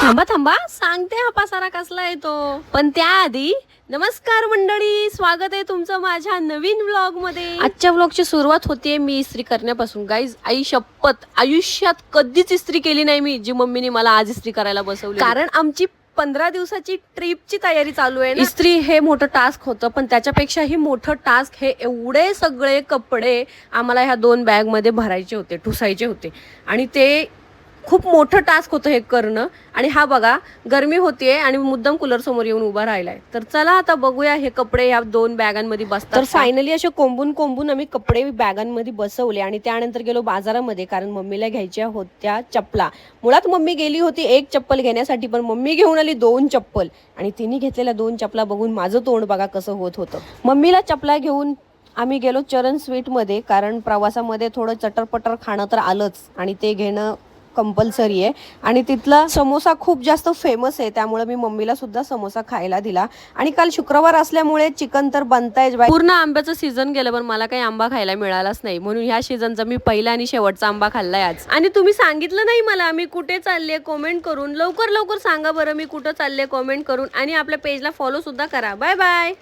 थांबा थांबा, सांगते हा पसारा कसला आहे तो. पण त्याआधी नमस्कार मंडळी, स्वागत आहे तुमचं माझ्या नवीन व्लॉग मध्ये. आजच्या व्लॉगची सुरुवात होतीये मी इस्त्री करण्यापासून. गाईज, आई शपथ, आयुष्यात कधीच इस्त्री केली नाही मी, जी मम्मीने मला आज इस्त्री करायला बसवली. कारण आमची 15 दिवसाची ट्रिपची तयारी चालू आहे. इस्त्री हे मोठं टास्क होतं, पण त्याच्यापेक्षाही मोठं टास्क हे एवढे सगळे कपडे आम्हाला ह्या 2 बॅग मध्ये भरायचे होते, ठुसायचे होते. आणि ते खूप मोठं टास्क होतं हे करणं. आणि हा बघा, गरमी होतीये आणि मुद्दाम कूलर समोर येऊन उभा राहिलाय. तर चला आता बघूया हे कपडे ह्या 2 बॅगांमध्ये बसतात. तर फायनली असे कोंबून आम्ही कपडे बॅगांमध्ये बसवले आणि त्यानंतर गेलो बाजारामध्ये, कारण मम्मीला घ्यायच्या होत्या चप्पला. मुळात मम्मी गेली होती 1 चप्पल घेण्यासाठी, पण मम्मी घेऊन आली 2 चप्पल. आणि तिने घेतलेल्या 2 चप्पला बघून माझं तोंड बघा कसं होत होतं. मम्मीला चप्पला घेऊन आम्ही गेलो चरण स्वीटमध्ये, कारण प्रवासामध्ये थोडं चटरपटर खाणं तर आलंच आणि ते घेणं कंपल्सरी आहे. आणि तिथला समोसा खूप जास्त फेमस आहे, त्यामुळे मी मम्मीला सुद्धा समोसा खायला दिला. आणि काल शुक्रवार असल्यामुळे चिकन तर बनतायच. पूर्ण आंब्याचं सीझन गेलं, पण मला काही आंबा खायला मिळालाच नाही, म्हणून ह्या सीझनचा मी पहिला आणि शेवटचा आंबा खाल्लाय आज. आणि तुम्ही सांगितलं नाही मला मी कुठे चालले कमेंट करून. लवकर लवकर सांगा बरं मी कुठं चालले कमेंट करून. आणि आपल्या पेजला फॉलो सुद्धा करा. Bye bye.